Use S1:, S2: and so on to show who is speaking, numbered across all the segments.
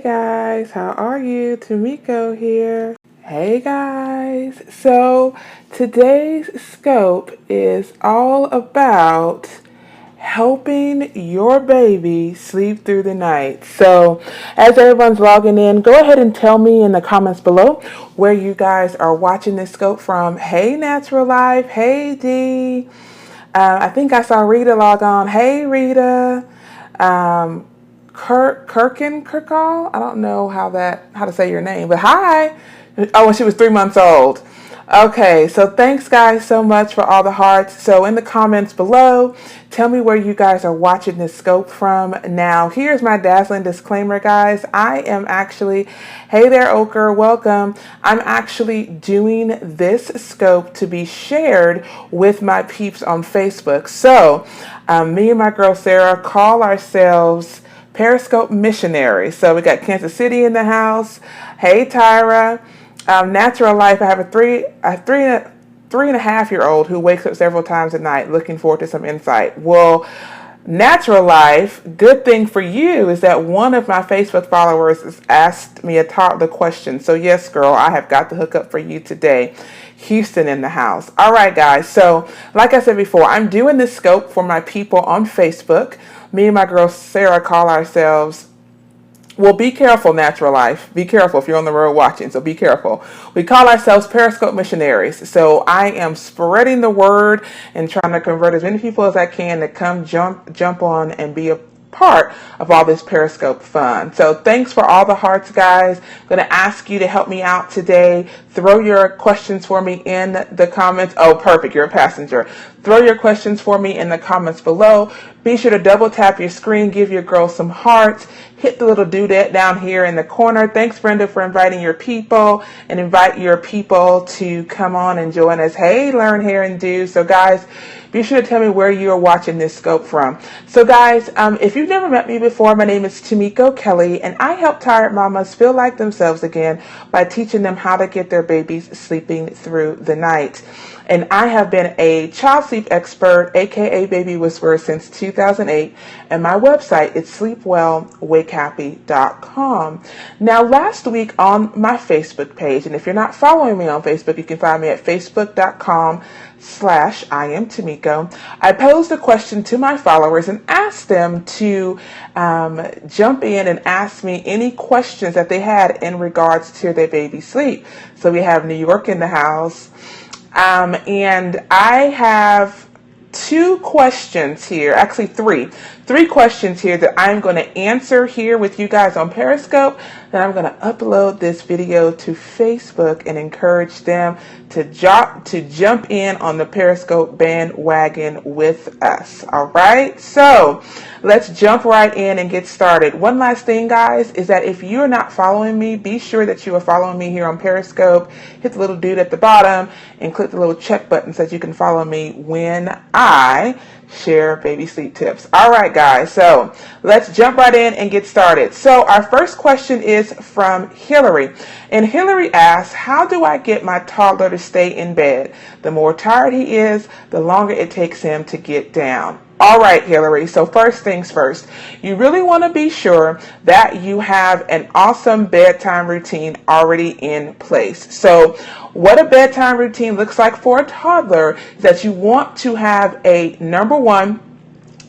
S1: guys, how are you? Tamiko here. Hey guys, so today's scope is all about helping your baby sleep through the night. So as everyone's logging in, go ahead and tell me in the comments below where you guys are watching this scope from. Hey Natural Life, hey Dee. I think I saw Rita log on. Hey Rita. Kirkall. I don't know how to say your name, but hi. Oh, and she was 3 months old. Okay, so thanks guys so much for all the hearts. So in the comments below, tell me where you guys are watching this scope from. Now, here's my dazzling disclaimer, guys. I am actually, hey there, Oker, welcome. I'm actually doing this scope to be shared with my peeps on Facebook. So me and my girl Sarah call ourselves Periscope missionaries. So we got Kansas City in the house. Hey Tyra. Natural Life. I have a three and a half year old who wakes up several times a night. Looking forward to some insight. Well, Natural Life, good thing for you is that one of my Facebook followers has asked me a toddler question. So yes, girl, I have got the hookup for you today. Houston in the house. All right, guys. So like I said before, I'm doing this scope for my people on Facebook. Me and my girl Sarah call ourselves, well, be careful, Natural Life. Be careful if you're on the road watching, so be careful. We call ourselves Periscope missionaries. So I am spreading the word and trying to convert as many people as I can to come jump on and be a part of all this Periscope fun. So thanks for all the hearts, guys. I'm going to ask you to help me out today. Throw your questions for me in the comments. Oh, perfect. You're a passenger. Throw your questions for me in the comments below. Be sure to double tap your screen. Give your girl some hearts. Hit the little dudette down here in the corner. Thanks, Brenda, for inviting your people, and invite your people to come on and join us. Hey, Learn, Hear, and Do. So, guys, be sure to tell me where you are watching this scope from. So, guys, if you've never met me before, my name is Tamiko Kelly, and I help tired mamas feel like themselves again by teaching them how to get their babies sleeping through the night. And I have been a child sleep expert, aka baby whisperer, since 2008. And my website is sleepwellwakehappy.com. Now, last week on my Facebook page, and if you're not following me on Facebook, you can find me at facebook.com/IamTamiko. I posed a question to my followers and asked them to jump in and ask me any questions that they had in regards to their baby sleep. So we have New York in the house. And I have two questions here, actually three questions here that I'm going to answer here with you guys on Periscope. Then I'm going to upload this video to Facebook and encourage them to jump in on the Periscope bandwagon with us. All right. So let's jump right in and get started. One last thing, guys, is that if you're not following me, be sure that you are following me here on Periscope. Hit the little dude at the bottom and click the little check button so that you can follow me when I share baby sleep tips. All right, guys, so let's jump right in and get started. So our first question is from Hillary, and Hillary asks, how do I get my toddler to stay in bed? The more tired he is, the longer it takes him to get down. All right, Hillary, so first things first, you really want to be sure that you have an awesome bedtime routine already in place. So what a bedtime routine looks like for a toddler is that you want to have number one,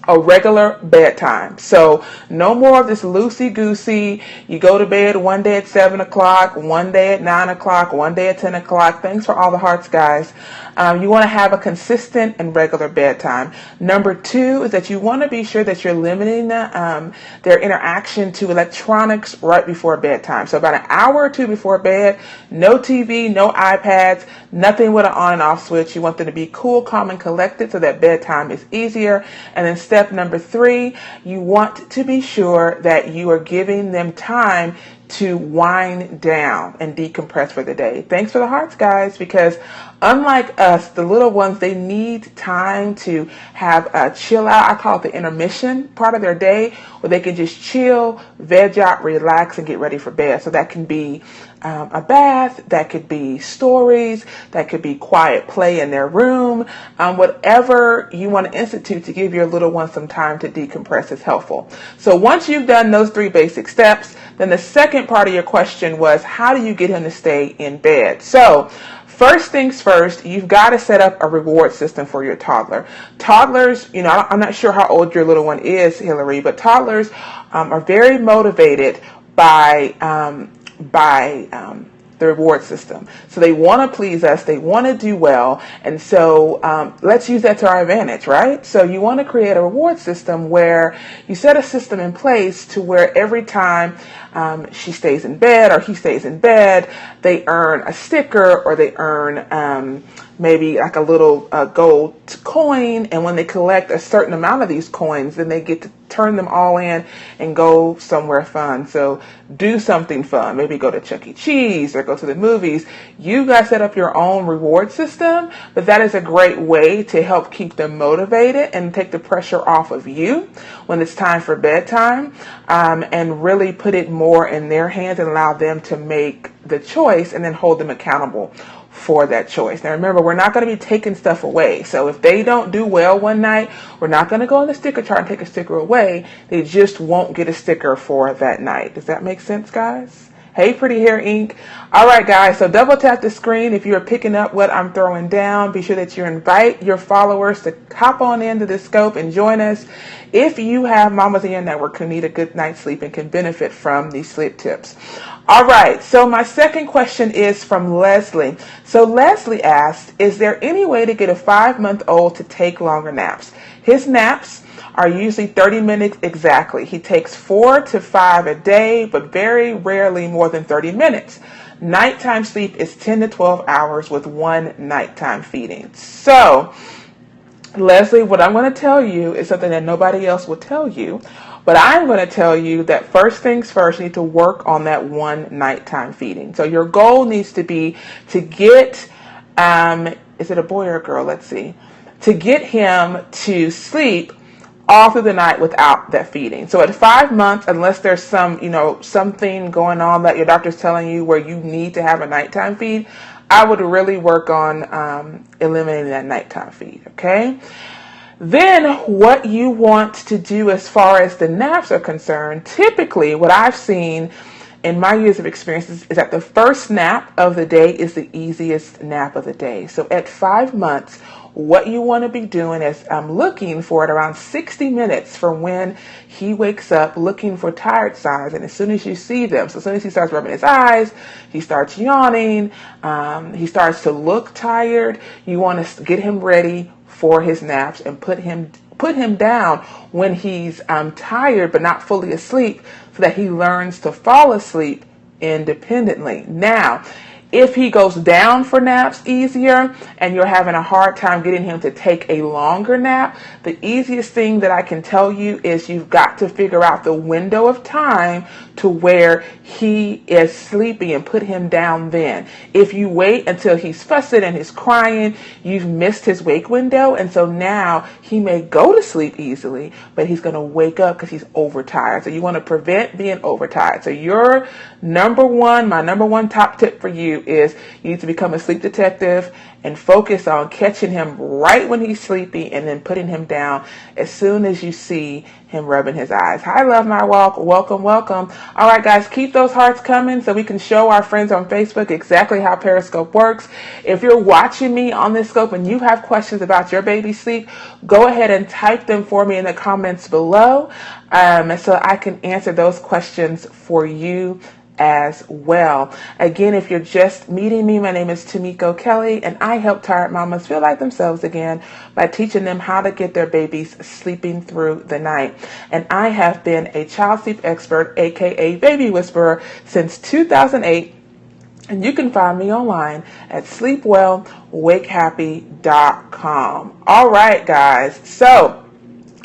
S1: a regular bedtime. So no more of this loosey-goosey. You go to bed one day at 7 o'clock, one day at 9 o'clock, one day at 10 o'clock. Thanks for all the hearts, guys. You want to have a consistent and regular bedtime. Number two is that you want to be sure that you're limiting their interaction to electronics right before bedtime. So about an hour or two before bed, no TV, no iPads, nothing with an on and off switch. You want them to be cool, calm, and collected so that bedtime is easier. And then step number three, you want to be sure that you are giving them time to wind down and decompress for the day. Thanks for the hearts, guys, because unlike us, the little ones, they need time to have a chill out. I call it the intermission part of their day where they can just chill, veg out, relax, and get ready for bed. So that can be a bath, that could be stories, that could be quiet play in their room, whatever you want to institute to give your little one some time to decompress is helpful. So once you've done those 3 basic steps, then the second part of your question was, how do you get him to stay in bed? So first things first, you've got to set up a reward system for your toddler. Toddlers, I'm not sure how old your little one is, Hillary, but toddlers are very motivated by the reward system. So they want to please us, they want to do well, and so let's use that to our advantage, right? So you want to create a reward system where you set a system in place to where every time she stays in bed or he stays in bed, they earn a sticker or they earn maybe like a little gold coin, and when they collect a certain amount of these coins, then they get to turn them all in and go somewhere fun. So do something fun, maybe go to Chuck E. Cheese or go to the movies. You guys set up your own reward system, but that is a great way to help keep them motivated and take the pressure off of you when it's time for bedtime, and really put it more in their hands and allow them to make the choice and then hold them accountable for that choice. Now remember, we're not going to be taking stuff away. So if they don't do well one night, we're not going to go on the sticker chart and take a sticker away. They just won't get a sticker for that night. Does that make sense, guys? Hey, Pretty Hair Inc. All right, guys, so double tap the screen if you're picking up what I'm throwing down. Be sure that you invite your followers to hop on into the scope and join us if you have mamas in your network who need a good night's sleep and can benefit from these sleep tips. All right, so my second question is from Leslie. So Leslie asked, is there any way to get a 5-month-old to take longer naps? His naps are usually 30 minutes exactly. He takes 4 to 5 a day, but very rarely more than 30 minutes. Nighttime sleep is 10 to 12 hours with 1 nighttime feeding. So, Leslie, what I'm going to tell you is something that nobody else will tell you. But I'm going to tell you that first things first, you need to work on that 1 nighttime feeding. So your goal needs to be to get, is it a boy or a girl? Let's see. To get him to sleep all through the night without that feeding. So at 5 months, unless there's something going on that your doctor's telling you where you need to have a nighttime feed, I would really work on eliminating that nighttime feed, okay? Then what you want to do as far as the naps are concerned, typically what I've seen in my years of experience is that the first nap of the day is the easiest nap of the day. So at 5 months, what you want to be doing is looking for at around 60 minutes from when he wakes up, looking for tired signs. And as soon as you see them, so as soon as he starts rubbing his eyes, he starts yawning, he starts to look tired, you want to get him ready for his naps and put him down when he's tired but not fully asleep, so that he learns to fall asleep independently. Now, if he goes down for naps easier and you're having a hard time getting him to take a longer nap, the easiest thing that I can tell you is you've got to figure out the window of time to where he is sleepy and put him down then. If you wait until he's fussing and he's crying, you've missed his wake window, and so now he may go to sleep easily, but he's going to wake up because he's overtired. So you want to prevent being overtired. So my number one top tip for you is you need to become a sleep detective and focus on catching him right when he's sleepy and then putting him down as soon as you see him rubbing his eyes. Hi, Love My Walk. Welcome, welcome. All right, guys, keep those hearts coming so we can show our friends on Facebook exactly how Periscope works. If you're watching me on this scope and you have questions about your baby's sleep, go ahead and type them for me in the comments below, so I can answer those questions for you as well. Again, if you're just meeting me, my name is Tamiko Kelly, and I help tired mamas feel like themselves again by teaching them how to get their babies sleeping through the night. And I have been a child sleep expert, aka baby whisperer, since 2008. And you can find me online at sleepwellwakehappy.com. All right, guys. So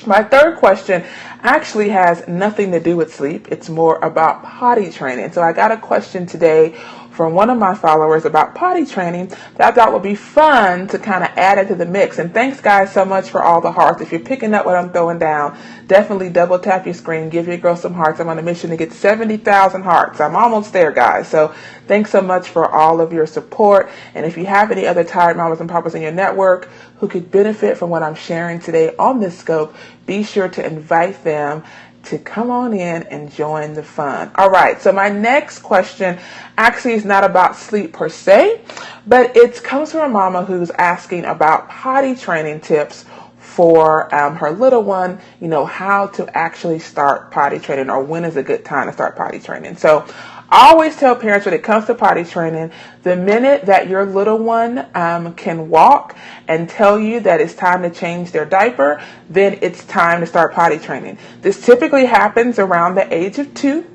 S1: my third question actually has nothing to do with sleep. It's more about potty training. So I got a question today from one of my followers about potty training that I thought would be fun to kind of add it to the mix. And thanks guys so much for all the hearts. If you're picking up what I'm throwing down, definitely double tap your screen, give your girl some hearts. I'm on a mission to get 70,000 hearts. I'm almost there, guys. So thanks so much for all of your support. And if you have any other tired mamas and papas in your network who could benefit from what I'm sharing today on this scope, be sure to invite them to come on in and join the fun. All right, so my next question actually is not about sleep per se, but it comes from a mama who's asking about potty training tips for her little one, how to actually start potty training, or when is a good time to start potty training. So I always tell parents when it comes to potty training, the minute that your little one can walk and tell you that it's time to change their diaper, then it's time to start potty training. This typically happens around the age of 2.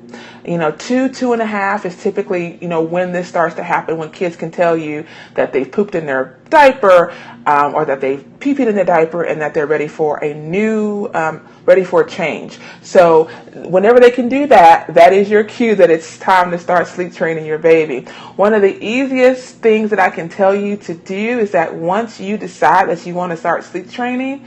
S1: 2.5 is typically, when this starts to happen, when kids can tell you that they've pooped in their diaper, or that they've pee-peed in their diaper, and that they're ready for ready for a change. So whenever they can do that, that is your cue that it's time to start sleep training your baby. One of the easiest things that I can tell you to do is that once you decide that you want to start sleep training,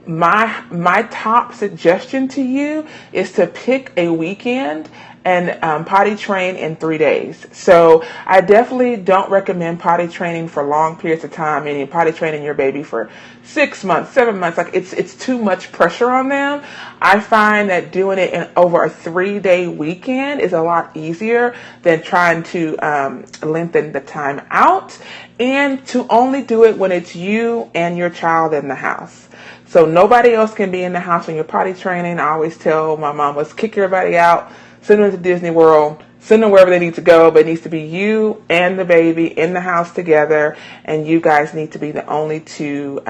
S1: my top suggestion to you is to pick a weekend and potty train in 3 days. So I definitely don't recommend potty training for long periods of time, meaning potty training your baby for 6 months, 7 months. Like it's too much pressure on them. I find that doing it in over a 3-day weekend is a lot easier than trying to lengthen the time out, and to only do it when it's you and your child in the house. So nobody else can be in the house when you're potty training. I always tell my mamas, kick everybody out, send them to Disney World, send them wherever they need to go, but it needs to be you and the baby in the house together, and you guys need to be the only two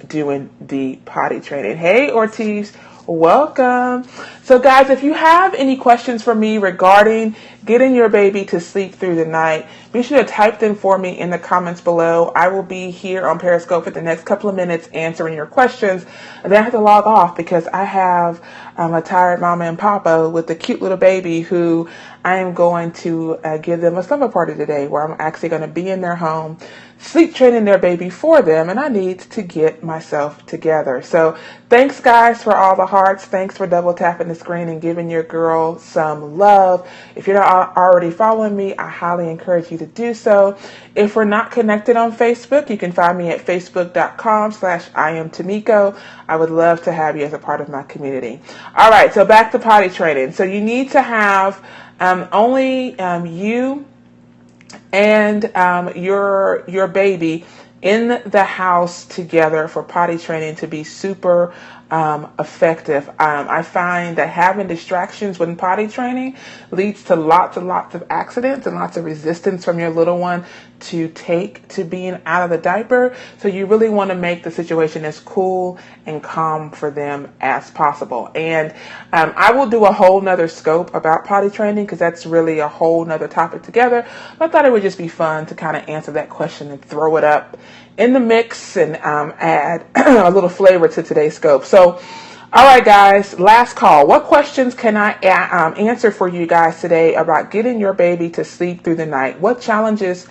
S1: doing the potty training. Hey, Ortiz, welcome. So guys, if you have any questions for me regarding getting your baby to sleep through the night, be sure to type them for me in the comments below. I will be here on Periscope for the next couple of minutes answering your questions. And then I have to log off because I have a tired mama and papa with a cute little baby who I am going to give them a slumber party today, where I'm actually going to be in their home, sleep training their baby for them, and I need to get myself together. So thanks guys for all the hearts. Thanks for double tapping the screen and giving your girl some love. If you're not already following me, I highly encourage you to do so. If we're not connected on Facebook, you can find me at facebook.com/IamTamiko. I would love to have you as a part of my community. All right, so back to potty training. So you need to have only you and your baby in the house together for potty training to be super effective. I find that having distractions when potty training leads to lots and lots of accidents and lots of resistance from your little one to take to being out of the diaper. So you really want to make the situation as cool and calm for them as possible. And I will do a whole nother scope about potty training, because that's really a whole nother topic together. But I thought it would just be fun to kind of answer that question and throw it up in the mix and add a little flavor to today's scope. So, all right, guys, last call. What questions can I answer for you guys today about getting your baby to sleep through the night? What challenges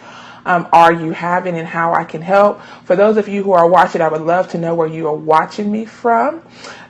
S1: are you having and how I can help? For those of you who are watching, I would love to know where you are watching me from.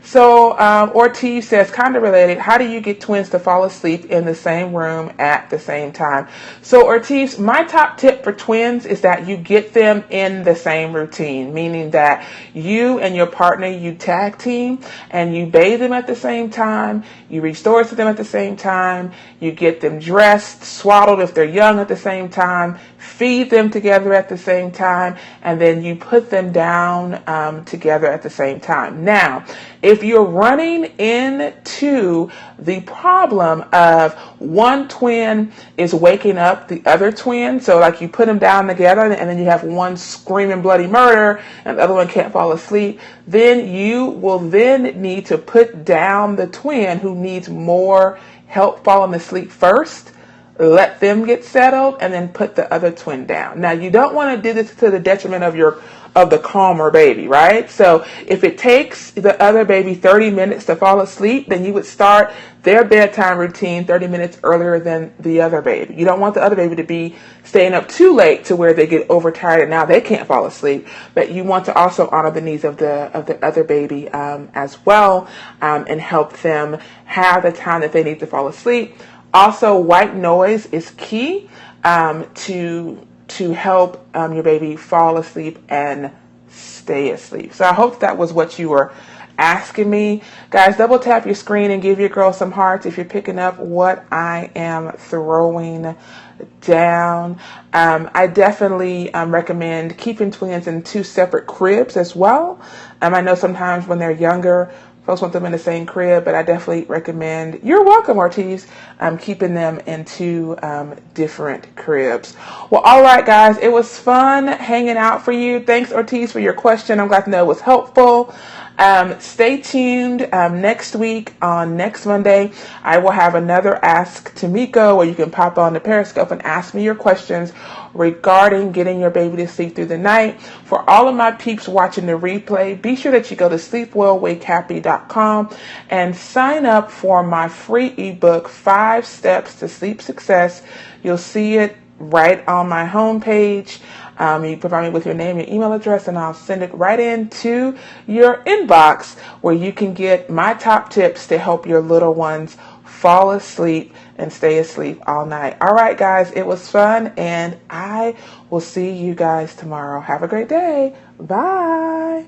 S1: So Ortiz says, kind of related, how do you get twins to fall asleep in the same room at the same time? So Ortiz, my top tip for twins is that you get them in the same routine, meaning that you and your partner, you tag team and you bathe them at the same time, you restore to them at the same time, you get them dressed, swaddled if they're young at the same time, feed them together at the same time, and then you put them down together at the same time. Now, if you're running into the problem of one twin is waking up the other twin, so like you put them down together and then you have one screaming bloody murder and the other one can't fall asleep, then you will then need to put down the twin who needs more help falling asleep first. Let them get settled and then put the other twin down. Now, you don't want to do this to the detriment of your of the calmer baby, right? So if it takes the other baby 30 minutes to fall asleep, then you would start their bedtime routine 30 minutes earlier than the other baby. You don't want the other baby to be staying up too late to where they get overtired and now they can't fall asleep. But you want to also honor the needs of the other baby as well, and help them have the time that they need to fall asleep. Also, white noise is key to help your baby fall asleep and stay asleep. So I hope that was what you were asking me. Guys, double tap your screen and give your girl some hearts if you're picking up what I am throwing down. I definitely recommend keeping twins in 2 separate cribs as well. I know sometimes when they're younger, folks want them in the same crib, but I definitely recommend, you're welcome, Ortiz, keeping them in 2 different cribs. Well, all right, guys, it was fun hanging out for you. Thanks, Ortiz, for your question. I'm glad to know it was helpful. Stay tuned. Next week on next Monday, I will have another Ask Tamiko where you can pop on the Periscope and ask me your questions regarding getting your baby to sleep through the night. For all of my peeps watching the replay, be sure that you go to sleepwellwakehappy.com and sign up for my free ebook, 5 Steps to Sleep Success. You'll see it right on my homepage. You provide me with your name, your email address, and I'll send it right into your inbox where you can get my top tips to help your little ones fall asleep and stay asleep all night. All right, guys, it was fun, and I will see you guys tomorrow. Have a great day. Bye.